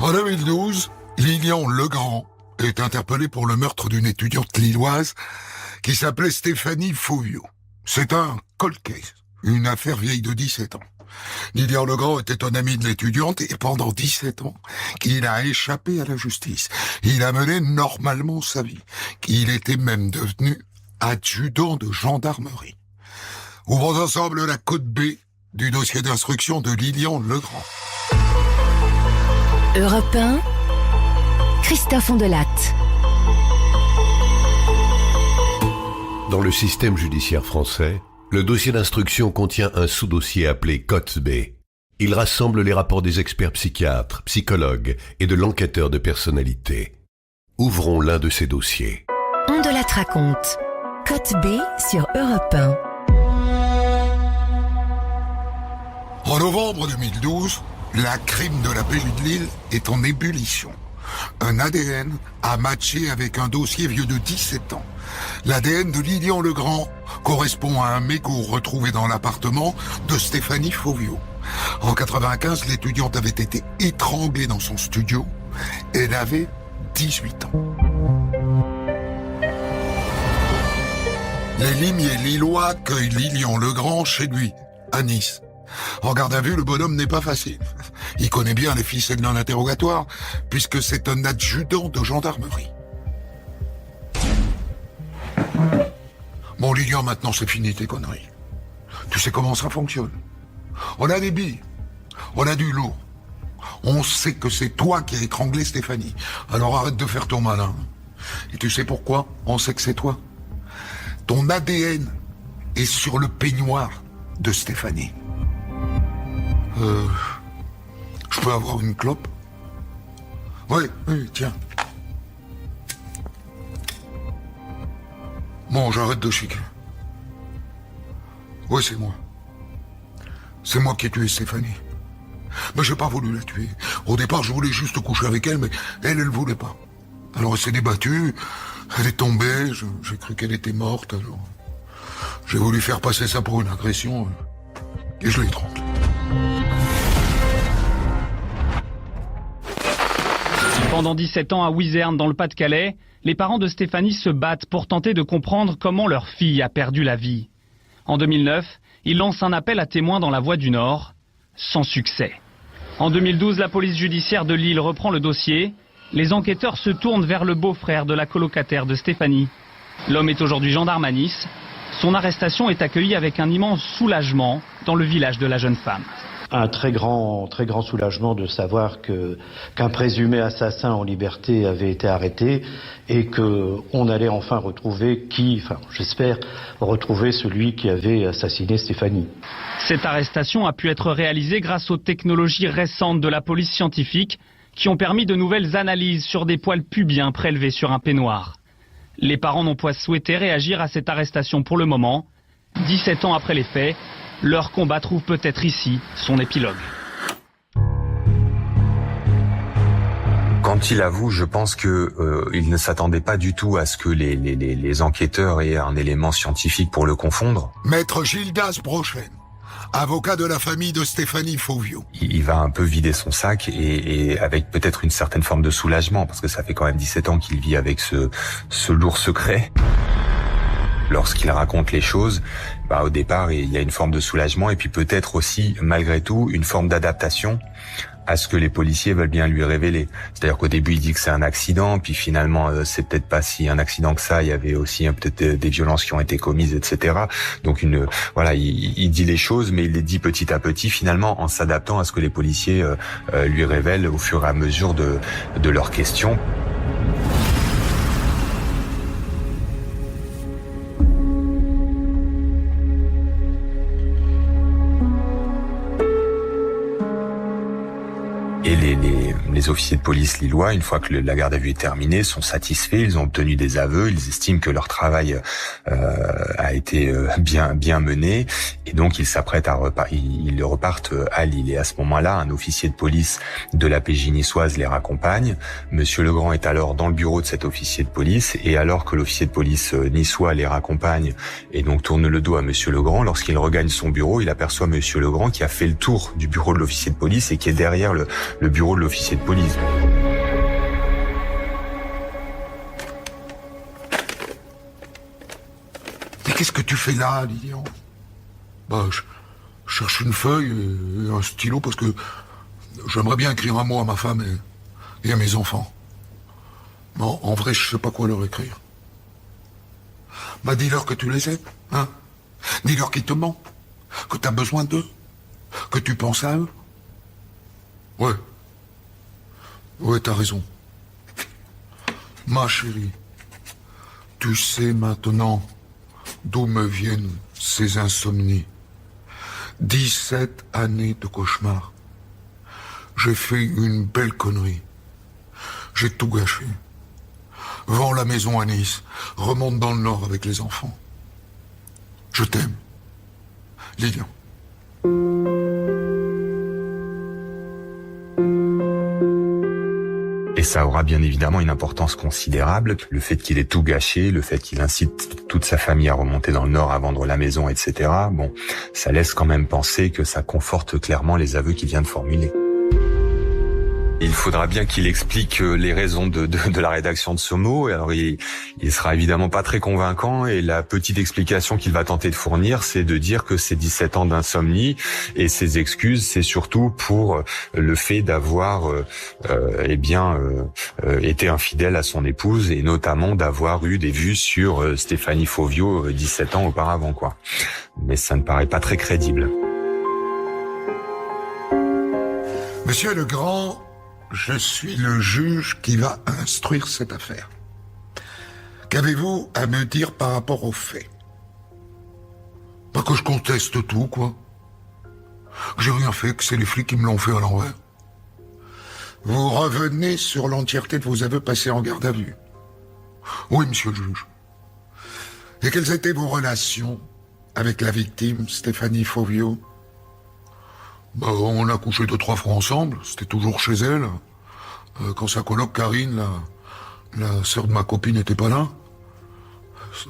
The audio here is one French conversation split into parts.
En 2012, Lilian Legrand est interpellée pour le meurtre d'une étudiante lilloise qui s'appelait Stéphanie Fauviot. C'est un cold case, une affaire vieille de 17 ans. Lilian Legrand était un ami de l'étudiante et pendant 17 ans, il a échappé à la justice. Il a mené normalement sa vie. Il était même devenu adjudant de gendarmerie. Ouvrons ensemble la code B du dossier d'instruction de Lilian Legrand. Europe 1, Christophe Ondelatte. Dans le système judiciaire français, le dossier d'instruction contient un sous-dossier appelé Cote B. Il rassemble les rapports des experts psychiatres, psychologues et de l'enquêteur de personnalité. Ouvrons l'un de ces dossiers. Ondelatte raconte. Cote B sur Europe 1. En novembre 2012, la crime de la PJ de Lille est en ébullition. Un ADN a matché avec un dossier vieux de 17 ans. L'ADN de Lilian Legrand correspond à un mégot retrouvé dans l'appartement de Stéphanie Fauviot. En 95, l'étudiante avait été étranglée dans son studio. Elle avait 18 ans. Les limiers lillois accueillent Lilian Legrand chez lui, à Nice. En garde à vue, le bonhomme n'est pas facile. Il connaît bien les ficelles d'un interrogatoire, puisque c'est un adjudant de gendarmerie. Bon, Lilian, maintenant c'est fini tes conneries. Tu sais comment ça fonctionne. On a des billes, on a du lourd. On sait que c'est toi qui as étranglé Stéphanie. Alors arrête de faire ton malin. Et tu sais pourquoi on sait que c'est toi? Ton ADN est sur le peignoir de Stéphanie. Je peux avoir une clope? Oui, tiens. Bon, j'arrête de chiquer. Oui, c'est moi. C'est moi qui ai tué Stéphanie. Mais j'ai pas voulu la tuer. Au départ, je voulais juste coucher avec elle, mais elle voulait pas. Alors elle s'est débattue, elle est tombée, j'ai cru qu'elle était morte, alors j'ai voulu faire passer ça pour une agression, et je l'ai étranglée. Pendant 17 ans à Wizerne, dans le Pas-de-Calais, les parents de Stéphanie se battent pour tenter de comprendre comment leur fille a perdu la vie. En 2009, ils lancent un appel à témoins dans la Voie du Nord, sans succès. En 2012, la police judiciaire de Lille reprend le dossier. Les enquêteurs se tournent vers le beau-frère de la colocataire de Stéphanie. L'homme est aujourd'hui gendarme à Nice. Son arrestation est accueillie avec un immense soulagement dans le village de la jeune femme. Un très grand soulagement de savoir qu'un présumé assassin en liberté avait été arrêté et qu'on allait enfin retrouver j'espère retrouver celui qui avait assassiné Stéphanie. Cette arrestation a pu être réalisée grâce aux technologies récentes de la police scientifique qui ont permis de nouvelles analyses sur des poils pubiens prélevés sur un peignoir. Les parents n'ont pas souhaité réagir à cette arrestation pour le moment. 17 ans après les faits, leur combat trouve peut-être ici son épilogue. Quand il avoue, je pense que il ne s'attendait pas du tout à ce que les enquêteurs aient un élément scientifique pour le confondre. Maître Gildas Brochen, avocat de la famille de Stéphanie Fauviot. Il va un peu vider son sac et avec peut-être une certaine forme de soulagement, parce que ça fait quand même 17 ans qu'il vit avec ce lourd secret. Lorsqu'il raconte les choses, au départ, il y a une forme de soulagement et puis peut-être aussi, malgré tout, une forme d'adaptation à ce que les policiers veulent bien lui révéler. C'est-à-dire qu'au début, il dit que c'est un accident, puis finalement, c'est peut-être pas si un accident que ça. Il y avait aussi peut-être des violences qui ont été commises, etc. Donc il dit les choses, mais il les dit petit à petit, finalement, en s'adaptant à ce que les policiers lui révèlent au fur et à mesure de leurs questions. Et les officiers de police lillois, une fois que la garde à vue est terminée, sont satisfaits, ils ont obtenu des aveux, ils estiment que leur travail a été bien mené, et donc ils s'apprêtent ils repartent à Lille. Et à ce moment-là, un officier de police de la PJ niçoise les raccompagne. Monsieur Legrand est alors dans le bureau de cet officier de police, et alors que l'officier de police niçois les raccompagne et donc tourne le dos à Monsieur Legrand, lorsqu'il regagne son bureau, il aperçoit Monsieur Legrand qui a fait le tour du bureau de l'officier de police et qui est derrière le bureau de l'officier officier de police. Mais qu'est-ce que tu fais là, Lilian? Je cherche une feuille et un stylo parce que j'aimerais bien écrire un mot à ma femme et à mes enfants. Mais en vrai, je sais pas quoi leur écrire. Dis-leur que tu les aimes, hein? Dis-leur qu'ils te manquent, que t'as besoin d'eux, que tu penses à eux. Ouais, t'as raison. Ma chérie, tu sais maintenant d'où me viennent ces insomnies. 17 années de cauchemar. J'ai fait une belle connerie. J'ai tout gâché. Vends la maison à Nice, remonte dans le Nord avec les enfants. Je t'aime, Lilian. Et ça aura bien évidemment une importance considérable. Le fait qu'il ait tout gâché, le fait qu'il incite toute sa famille à remonter dans le Nord, à vendre la maison, etc. Bon, ça laisse quand même penser que ça conforte clairement les aveux qu'il vient de formuler. Il faudra bien qu'il explique les raisons de la rédaction de ce mot. Alors il sera évidemment pas très convaincant, et la petite explication qu'il va tenter de fournir, c'est de dire que ces 17 ans d'insomnie et ses excuses, c'est surtout pour le fait d'avoir été infidèle à son épouse, et notamment d'avoir eu des vues sur Stéphanie Fauvio 17 ans auparavant, quoi. Mais ça ne paraît pas très crédible. Monsieur Legrand, je suis le juge qui va instruire cette affaire. Qu'avez-vous à me dire par rapport aux faits? Pas que je conteste tout, quoi. Que j'ai rien fait, que c'est les flics qui me l'ont fait à l'envers. Vous revenez sur l'entièreté de vos aveux passés en garde à vue? Oui, monsieur le juge. Et quelles étaient vos relations avec la victime, Stéphanie Fauvio? On a couché 2-3 fois ensemble, c'était toujours chez elle. Quand sa coloc Karine, la sœur de ma copine, n'était pas là.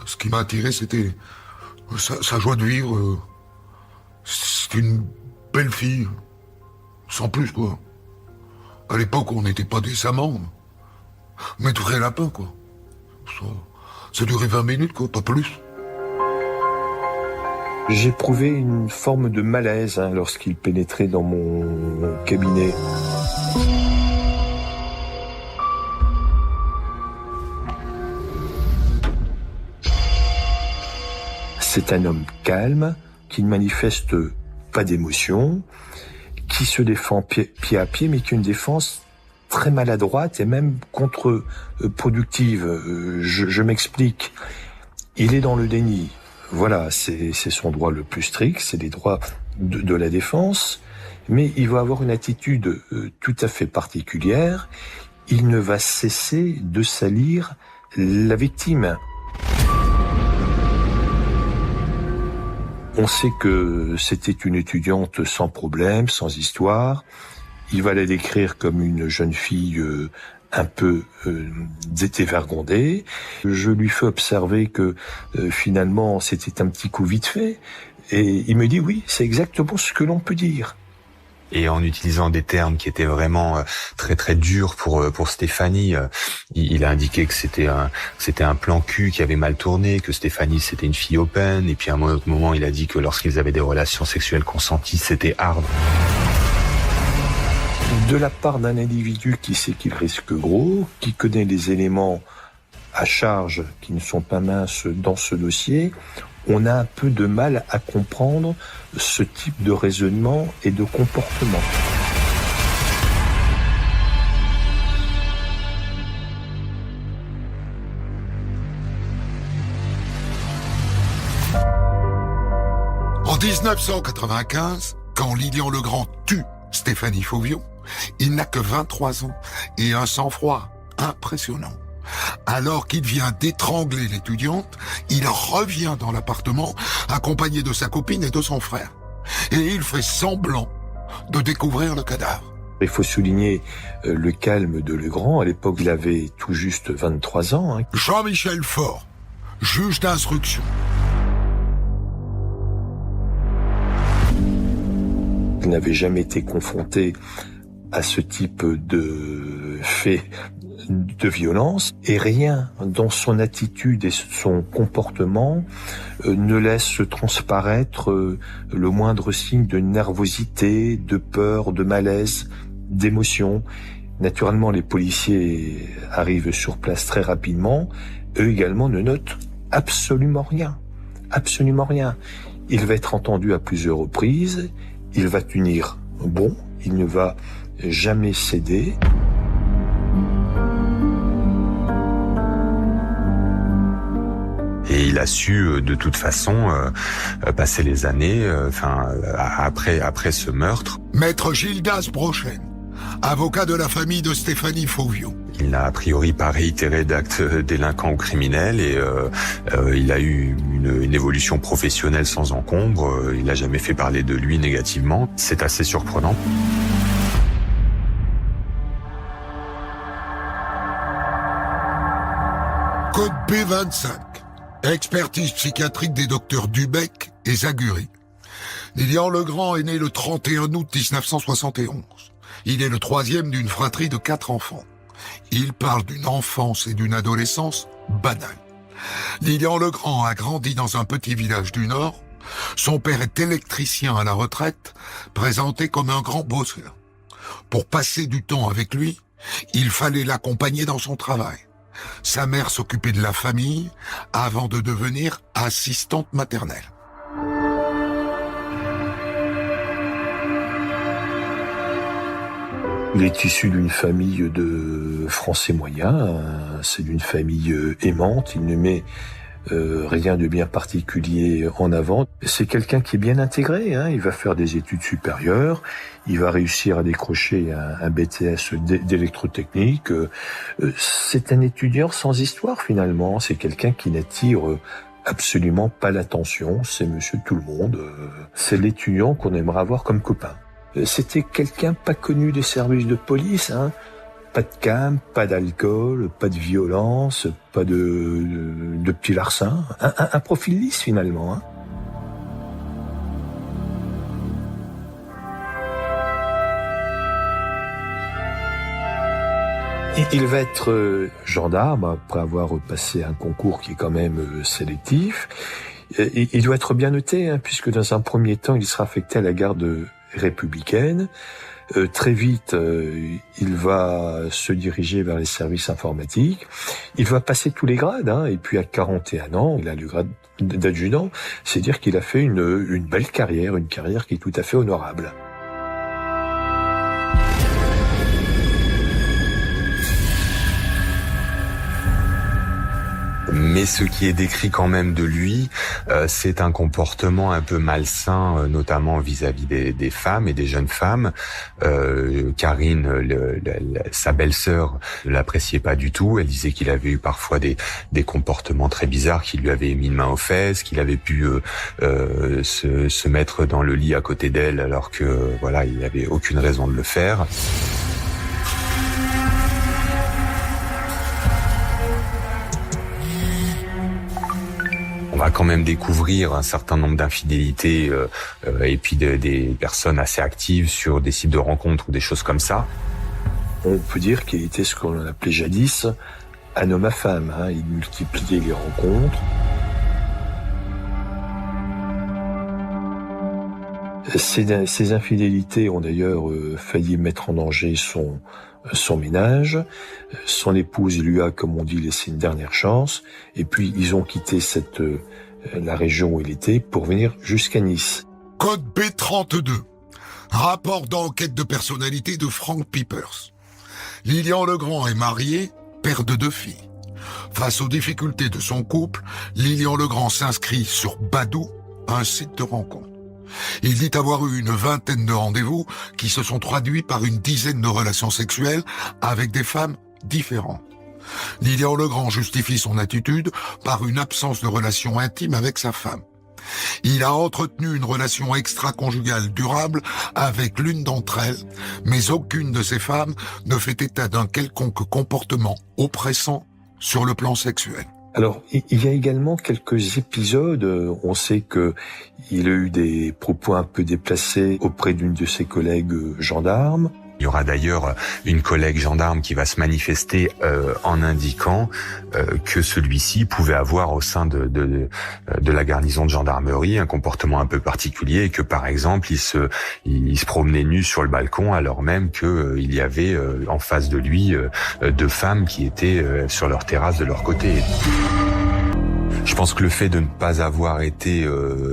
Ce qui m'a attiré, c'était sa joie de vivre. C'était une belle fille, sans plus, quoi. À l'époque, on n'était pas des amants, mais de vrais lapins, quoi. Ça durait 20 minutes, quoi, pas plus. J'éprouvais une forme de malaise lorsqu'il pénétrait dans mon cabinet. C'est un homme calme, qui ne manifeste pas d'émotion, qui se défend pied à pied, mais qui a une défense très maladroite et même contre-productive. Je m'explique. Il est dans le déni. Voilà, c'est son droit le plus strict, c'est les droits de la défense, mais il va avoir une attitude tout à fait particulière. Il ne va cesser de salir la victime. On sait que c'était une étudiante sans problème, sans histoire. Il va la décrire comme une jeune fille un peu dévergondée. Je lui fais observer que finalement c'était un petit coup vite fait, et il me dit oui, c'est exactement ce que l'on peut dire. Et en utilisant des termes qui étaient vraiment très très durs pour Stéphanie, il a indiqué que c'était un plan cul qui avait mal tourné, que Stéphanie c'était une fille open, et puis à un autre moment il a dit que lorsqu'ils avaient des relations sexuelles consenties, c'était hard. De la part d'un individu qui sait qu'il risque gros, qui connaît les éléments à charge qui ne sont pas minces dans ce dossier, on a un peu de mal à comprendre ce type de raisonnement et de comportement. En 1995, quand Lilian Legrand tue Stéphanie Fauvio, il n'a que 23 ans et un sang-froid impressionnant. Alors qu'il vient d'étrangler l'étudiante, il revient dans l'appartement accompagné de sa copine et de son frère. Et il fait semblant de découvrir le cadavre. Il faut souligner le calme de Legrand. À l'époque, il avait tout juste 23 ans. Jean-Michel Faure, juge d'instruction. Il n'avait jamais été confronté à ce type de fait de violence, et rien dans son attitude et son comportement ne laisse transparaître le moindre signe de nervosité, de peur, de malaise, d'émotion. Naturellement, les policiers arrivent sur place très rapidement. Eux également ne notent absolument rien. Absolument rien. Il va être entendu à plusieurs reprises. Il va tenir bon. Il ne va jamais céder. Et il a su de toute façon passer les années, après ce meurtre. Maître Gildas Brochen, avocat de la famille de Stéphanie Fauvio. Il n'a a priori pas réitéré d'actes délinquants ou criminels et il a eu une évolution professionnelle sans encombre. Il n'a jamais fait parler de lui négativement. C'est assez surprenant. Code B25. Expertise psychiatrique des docteurs Dubec et Zaguri. Lilian Legrand est né le 31 août 1971. Il est le troisième d'une fratrie de 4 enfants. Il parle d'une enfance et d'une adolescence banale. Lilian Legrand a grandi dans un petit village du Nord. Son père est électricien à la retraite, présenté comme un grand bosseur. Pour passer du temps avec lui, il fallait l'accompagner dans son travail. Sa mère s'occupait de la famille avant de devenir assistante maternelle. Il est issu d'une famille de Français moyens, c'est d'une famille aimante, il ne met rien de bien particulier en avant. C'est quelqu'un qui est bien intégré, il va faire des études supérieures, il va réussir à décrocher un BTS d'électrotechnique. C'est un étudiant sans histoire finalement, c'est quelqu'un qui n'attire absolument pas l'attention, c'est monsieur tout le monde, c'est l'étudiant qu'on aimerait avoir comme copain. C'était quelqu'un pas connu des services de police, pas de cam, pas d'alcool, pas de violence, pas de petits larcins. Un profil lisse finalement. Il va être gendarme après avoir passé un concours qui est quand même sélectif. Il doit être bien noté, puisque dans un premier temps, il sera affecté à la garde républicaine. Très vite, il va se diriger vers les services informatiques. Il va passer tous les grades, et puis à 41 ans, il a le grade d'adjudant. C'est dire qu'il a fait une belle carrière, une carrière qui est tout à fait honorable. Mais ce qui est décrit quand même de lui, c'est un comportement un peu malsain, notamment vis-à-vis des femmes et des jeunes femmes. Karine, sa belle-sœur, ne l'appréciait pas du tout. Elle disait qu'il avait eu parfois des comportements très bizarres, qu'il lui avait mis une main aux fesses, qu'il avait pu se mettre dans le lit à côté d'elle, alors que il n'avait aucune raison de le faire. On va quand même découvrir un certain nombre d'infidélités et puis des personnes assez actives sur des sites de rencontres ou des choses comme ça. On peut dire qu'il était ce qu'on appelait jadis un homme à femme. Il multipliait les rencontres. Ces infidélités ont d'ailleurs failli mettre en danger son ménage. Son épouse lui a, comme on dit, laissé une dernière chance. Et puis, ils ont quitté la région où il était pour venir jusqu'à Nice. Code B32. Rapport d'enquête de personnalité de Frank Peepers. Lilian Legrand est marié, père de 2 filles. Face aux difficultés de son couple, Lilian Legrand s'inscrit sur Badoo, un site de rencontre. Il dit avoir eu une 20aine de rendez-vous qui se sont traduits par une 10aine de relations sexuelles avec des femmes différentes. Lilian Legrand justifie son attitude par une absence de relation intime avec sa femme. Il a entretenu une relation extra-conjugale durable avec l'une d'entre elles, mais aucune de ces femmes ne fait état d'un quelconque comportement oppressant sur le plan sexuel. Alors, il y a également quelques épisodes. On sait qu'il a eu des propos un peu déplacés auprès d'une de ses collègues gendarmes. Il y aura d'ailleurs une collègue gendarme qui va se manifester en indiquant que celui-ci pouvait avoir au sein de la garnison de gendarmerie un comportement un peu particulier et que par exemple il se promenait nu sur le balcon alors même que il y avait en face de lui deux femmes qui étaient sur leur terrasse de leur côté. Je pense que le fait de ne pas avoir été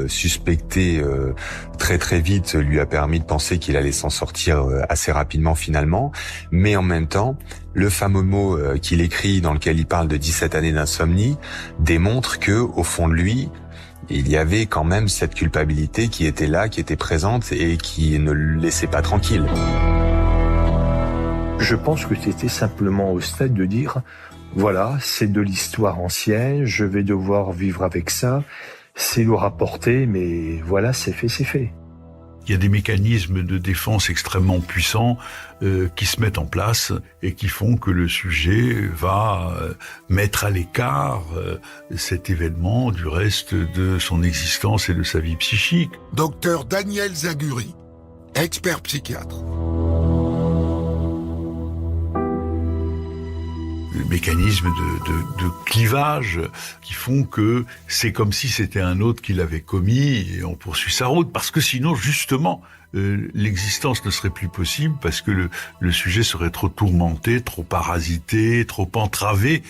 suspecté très très vite lui a permis de penser qu'il allait s'en sortir assez rapidement finalement. Mais en même temps, le fameux mot qu'il écrit dans lequel il parle de 17 années d'insomnie démontre que au fond de lui, il y avait quand même cette culpabilité qui était là, qui était présente et qui ne le laissait pas tranquille. Je pense que c'était simplement au stade de dire voilà, c'est de l'histoire ancienne, je vais devoir vivre avec ça, c'est lourd à porter, mais voilà, c'est fait, c'est fait. Il y a des mécanismes de défense extrêmement puissants qui se mettent en place et qui font que le sujet va mettre à l'écart cet événement du reste de son existence et de sa vie psychique. Docteur Daniel Zaguri, expert psychiatre. Le mécanisme de clivage qui font que c'est comme si c'était un autre qui l'avait commis et on poursuit sa route parce que sinon justement l'existence ne serait plus possible parce que le sujet serait trop tourmenté, trop parasité, trop entravé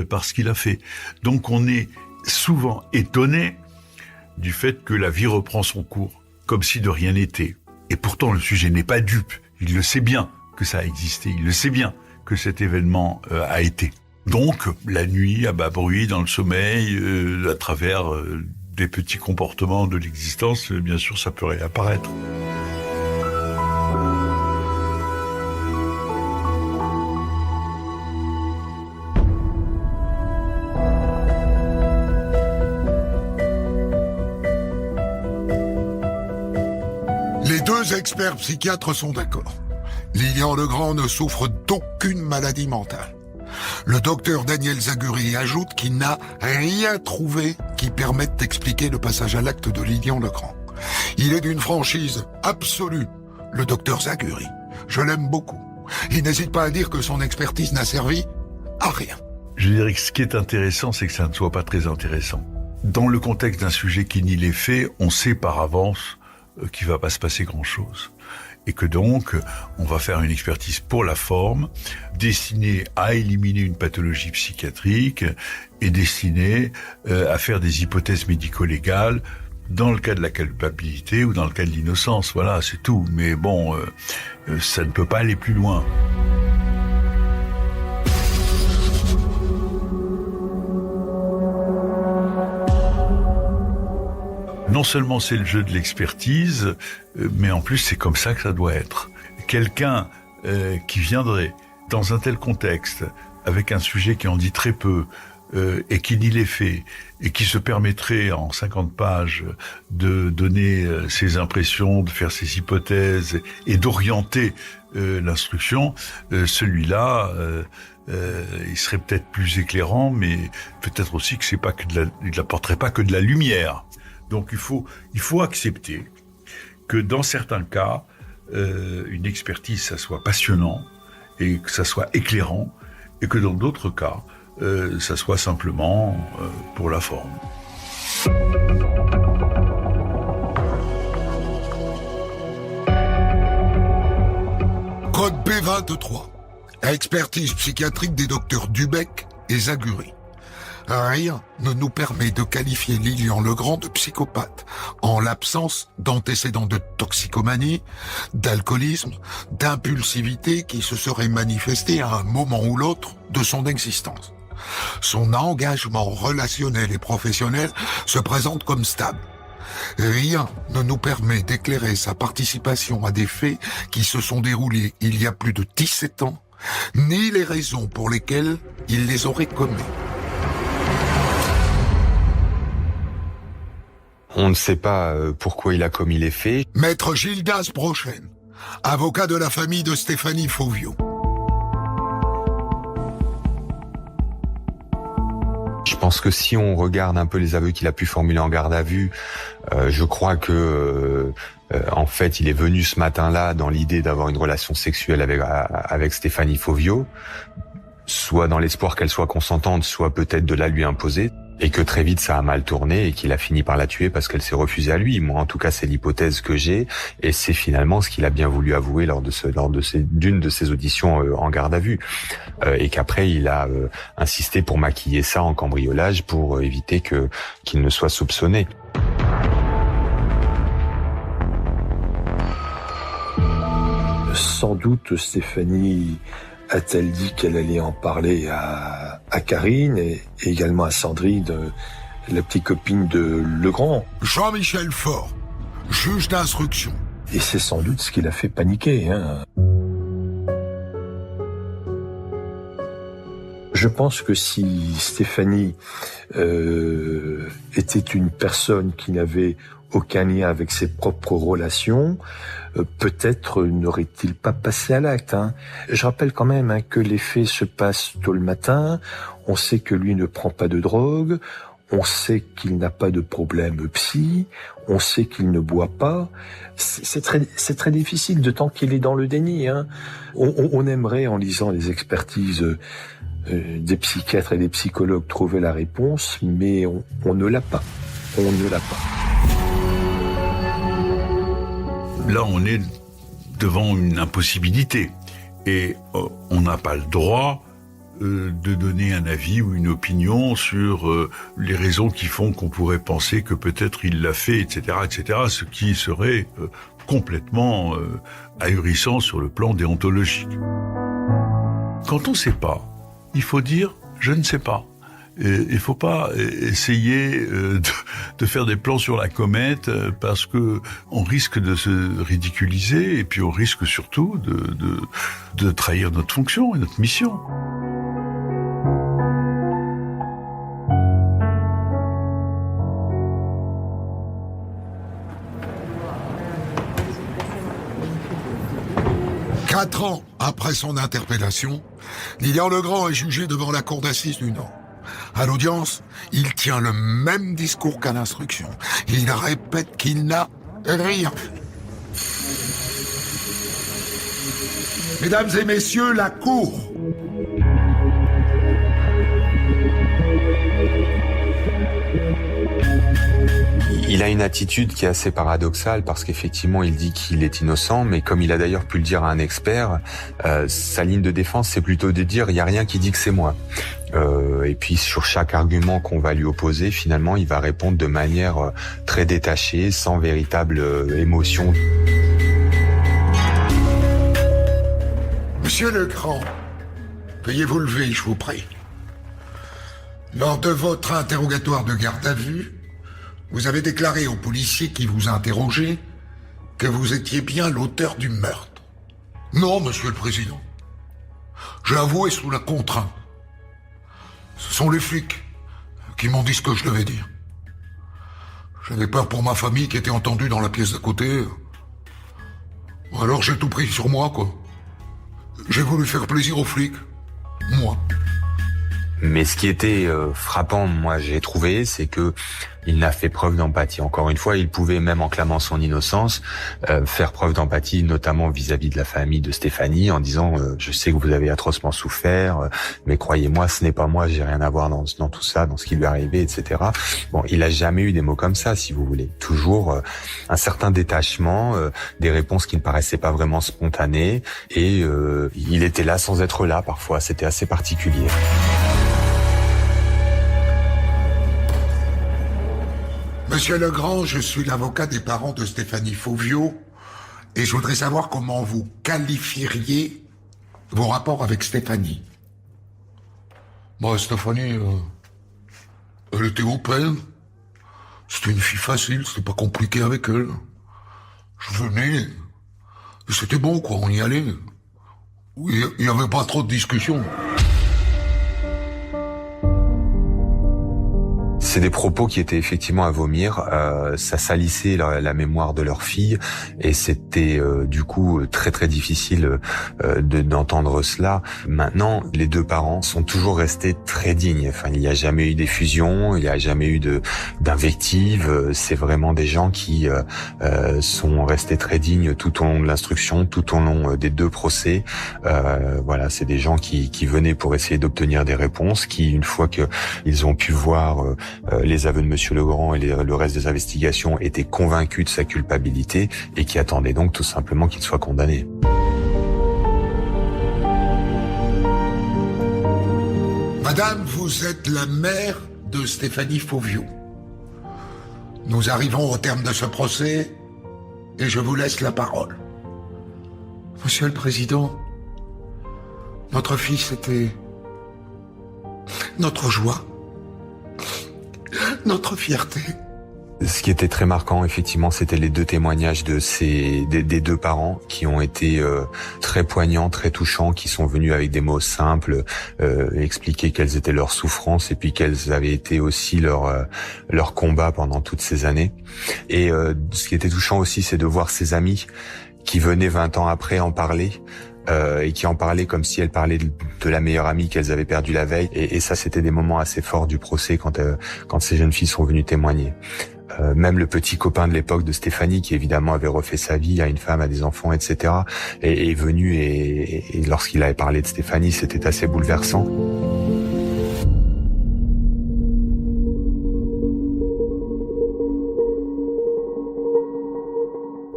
par ce qu'il a fait. Donc on est souvent étonné du fait que la vie reprend son cours comme si de rien n'était. Et pourtant le sujet n'est pas dupe, il le sait bien que ça a existé, il le sait bien que cet événement a été. Donc, la nuit, à bas bruit, dans le sommeil, à travers des petits comportements de l'existence, bien sûr, ça peut réapparaître. Les deux experts psychiatres sont d'accord. Lilian Legrand ne souffre d'aucune maladie mentale. Le docteur Daniel Zaguri ajoute qu'il n'a rien trouvé qui permette d'expliquer le passage à l'acte de Lilian Legrand. Il est d'une franchise absolue, le docteur Zaguri. Je l'aime beaucoup. Il n'hésite pas à dire que son expertise n'a servi à rien. Je dirais que ce qui est intéressant, c'est que ça ne soit pas très intéressant. Dans le contexte d'un sujet qui nie les faits, on sait par avance qu'il va pas se passer grand-chose. Et que donc, on va faire une expertise pour la forme, destinée à éliminer une pathologie psychiatrique et destinée à faire des hypothèses médico-légales dans le cas de la culpabilité ou dans le cas de l'innocence. Voilà, c'est tout. Mais bon, ça ne peut pas aller plus loin. Non seulement c'est le jeu de l'expertise, mais en plus c'est comme ça que ça doit être. Quelqu'un qui viendrait dans un tel contexte, avec un sujet qui en dit très peu, et qui nie les faits, et qui se permettrait en 50 pages de donner ses impressions, de faire ses hypothèses, et d'orienter l'instruction, celui-là... il serait peut-être plus éclairant, mais peut-être aussi que c'est pas que il n'apporterait pas que de la lumière. Donc il faut accepter que dans certains cas, une expertise, ça soit passionnant et que ça soit éclairant, et que dans d'autres cas, ça soit simplement pour la forme. Code B23. Expertise psychiatrique des docteurs Dubec et Zaguri. Rien ne nous permet de qualifier Lilian Legrand de psychopathe, en l'absence d'antécédents de toxicomanie, d'alcoolisme, d'impulsivité qui se seraient manifestés à un moment ou l'autre de son existence. Son engagement relationnel et professionnel se présente comme stable. Rien ne nous permet d'éclairer sa participation à des faits qui se sont déroulés il y a plus de 17 ans, ni les raisons pour lesquelles il les aurait commis. On ne sait pas pourquoi il a commis les faits. Maître Gildas Brochen, avocat de la famille de Stéphanie Je pense que si on regarde un peu les aveux qu'il a pu formuler en garde à vue, je crois que en fait, il est venu ce matin-là dans l'idée d'avoir une relation sexuelle avec Stéphanie Fauvio, soit dans l'espoir qu'elle soit consentante, soit peut-être de la lui imposer, et que très vite ça a mal tourné et qu'il a fini par la tuer parce qu'elle s'est refusée à lui. Moi, en tout cas, c'est l'hypothèse que j'ai, et c'est finalement ce qu'il a bien voulu avouer lors d'une de ses auditions en garde à vue, et qu'après il a insisté pour maquiller ça en cambriolage pour éviter qu'il ne soit soupçonné. Sans doute, Stéphanie a-t-elle dit qu'elle allait en parler à Karine et également à Sandrine, la petite copine de Legrand. Jean-Michel Faure, juge d'instruction. Et c'est sans doute ce qui l'a fait paniquer. Je pense que si Stéphanie était une personne qui n'avait aucun lien avec ses propres relations, peut-être n'aurait-il pas passé à l'acte. Je rappelle quand même que les faits se passent tôt le matin, on sait que lui ne prend pas de drogue, on sait qu'il n'a pas de problème psy, on sait qu'il ne boit pas. C'est très difficile, d'autant qu'il est dans le déni. On aimerait, en lisant les expertises des psychiatres et des psychologues, trouver la réponse, mais on ne l'a pas. On ne l'a pas. Là, on est devant une impossibilité et on n'a pas le droit de donner un avis ou une opinion sur les raisons qui font qu'on pourrait penser que peut-être il l'a fait, etc., ce qui serait complètement ahurissant sur le plan déontologique. Quand on ne sait pas, il faut dire « je ne sais pas ». Il faut pas essayer de faire des plans sur la comète parce que on risque de se ridiculiser et puis on risque surtout de trahir notre fonction et notre mission. Quatre ans après son interpellation, Lilian Legrand est jugé devant la cour d'assises du Nord. À l'audience, il tient le même discours qu'à l'instruction. Il répète qu'il n'a rien fait. Mesdames et messieurs, la cour. Il a une attitude qui est assez paradoxale parce qu'effectivement il dit qu'il est innocent, mais comme il a d'ailleurs pu le dire à un expert, sa ligne de défense c'est plutôt de dire il n'y a rien qui dit que c'est moi. Et puis sur chaque argument qu'on va lui opposer, finalement il va répondre de manière très détachée, sans véritable émotion. Monsieur Legrand, veuillez vous lever, je vous prie. Lors de votre interrogatoire de garde à vue, vous avez déclaré au policier qui vous a interrogé que vous étiez bien l'auteur du meurtre. Non, monsieur le président. J'ai avoué sous la contrainte. Ce sont les flics qui m'ont dit ce que je devais dire. J'avais peur pour ma famille qui était entendue dans la pièce d'à côté. Alors j'ai tout pris sur moi, quoi. J'ai voulu faire plaisir aux flics. Moi. Mais ce qui était frappant, moi j'ai trouvé, c'est que il n'a fait preuve d'empathie. Encore une fois, il pouvait, même en clamant son innocence, faire preuve d'empathie, notamment vis-à-vis de la famille de Stéphanie, en disant je sais que vous avez atrocement souffert, mais croyez-moi, ce n'est pas moi, j'ai rien à voir dans tout ça, dans ce qui lui est arrivé, etc. Bon, il a jamais eu des mots comme ça, si vous voulez. Toujours un certain détachement, des réponses qui ne paraissaient pas vraiment spontanées, et il était là sans être là parfois. C'était assez particulier. Monsieur Legrand, je suis l'avocat des parents de Stéphanie Fauvio et je voudrais savoir comment vous qualifieriez vos rapports avec Stéphanie. Bon, Stéphanie, elle était open. C'était une fille facile, c'était pas compliqué avec elle. Je venais, et c'était bon quoi, on y allait. Il y avait pas trop de discussions. C'est des propos qui étaient effectivement à vomir. Ça salissait la mémoire de leur fille et c'était du coup très très difficile d'entendre cela. Maintenant, les deux parents sont toujours restés très dignes. Enfin, il n'y a jamais eu d'effusion, il n'y a jamais eu d'invective. C'est vraiment des gens qui sont restés très dignes tout au long de l'instruction, tout au long des deux procès. Voilà, c'est des gens qui venaient pour essayer d'obtenir des réponses, qui une fois qu'ils ont pu voir les aveux de Monsieur Legrand et le reste des investigations, étaient convaincus de sa culpabilité et qui attendaient donc tout simplement qu'il soit condamné. Madame, vous êtes la mère de Stéphanie Fauvio. Nous arrivons au terme de ce procès et je vous laisse la parole. Monsieur le Président, notre fils était notre joie, notre fierté. Ce qui était très marquant, effectivement, c'était les deux témoignages des deux parents qui ont été très poignants, très touchants, qui sont venus avec des mots simples, expliquer quelles étaient leurs souffrances et puis quels avaient été aussi leur combat pendant toutes ces années. Et ce qui était touchant aussi, c'est de voir ses amis qui venaient 20 ans après en parler. Et qui en parlaient comme si elles parlaient de la meilleure amie qu'elles avaient perdue la veille. Et ça, c'était des moments assez forts du procès quand ces jeunes filles sont venues témoigner. Même le petit copain de l'époque de Stéphanie, qui évidemment avait refait sa vie à une femme, à des enfants, etc., est venu et lorsqu'il avait parlé de Stéphanie, c'était assez bouleversant.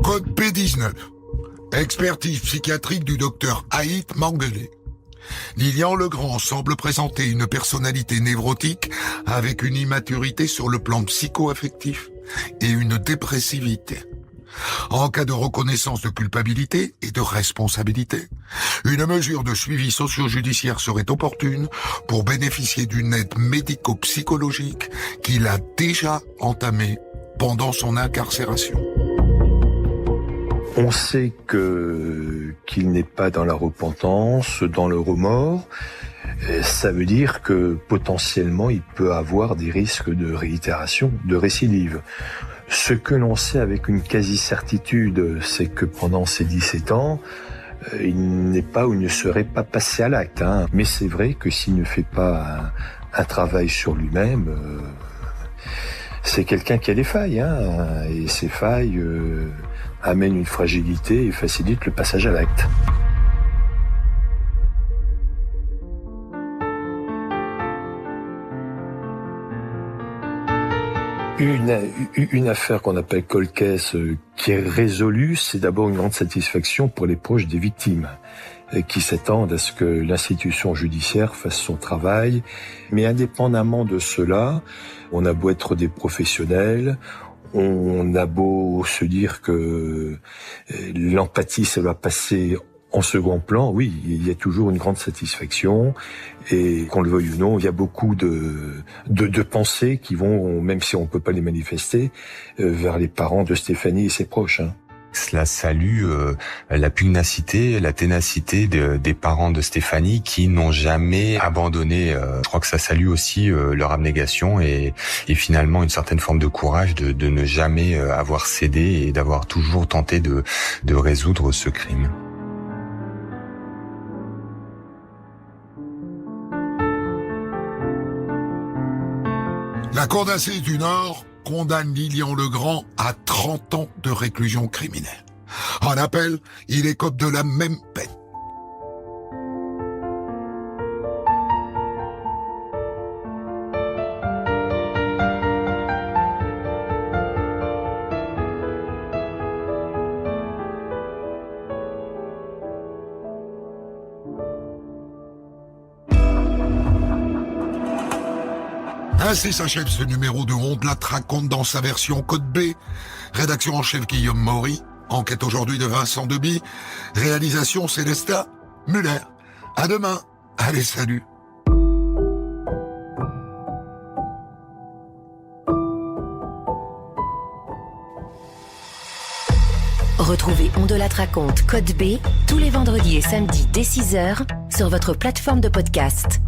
Code P19. Expertise psychiatrique du docteur Haït Manguelet. Lilian Legrand semble présenter une personnalité névrotique avec une immaturité sur le plan psycho-affectif et une dépressivité. En cas de reconnaissance de culpabilité et de responsabilité, une mesure de suivi socio-judiciaire serait opportune pour bénéficier d'une aide médico-psychologique qu'il a déjà entamée pendant son incarcération. On sait qu'il n'est pas dans la repentance, dans le remords. Ça veut dire que potentiellement il peut avoir des risques de réitération, de récidive. Ce que l'on sait avec une quasi-certitude, c'est que pendant ces 17 ans, il n'est pas ou il ne serait pas passé à l'acte. Mais c'est vrai que s'il ne fait pas un travail sur lui-même, c'est quelqu'un qui a des failles. Et ces failles amènent une fragilité et facilitent le passage à l'acte. Une affaire qu'on appelle cold case qui est résolue, c'est d'abord une grande satisfaction pour les proches des victimes qui s'attendent à ce que l'institution judiciaire fasse son travail. Mais indépendamment de cela, on a beau être des professionnels, on a beau se dire que l'empathie, ça va passer en second plan, oui, il y a toujours une grande satisfaction et qu'on le veuille ou non, il y a beaucoup de pensées qui vont, même si on ne peut pas les manifester, vers les parents de Stéphanie et ses proches. Cela salue la pugnacité, la ténacité des parents de Stéphanie qui n'ont jamais abandonné. Je crois que ça salue aussi leur abnégation et finalement une certaine forme de courage de ne jamais avoir cédé et d'avoir toujours tenté de résoudre ce crime. La Cour d'assises du Nord condamne Lilian Legrand à 30 ans de réclusion criminelle. En appel, il écope de la même peine. Ainsi s'achève ce numéro de On de la raconte dans sa version Code B. Rédaction en chef Guillaume Maury. Enquête aujourd'hui de Vincent Deby. Réalisation Célestin Muller. À demain. Allez, salut. Retrouvez On de la raconte Code B tous les vendredis et samedis dès 6h sur votre plateforme de podcast.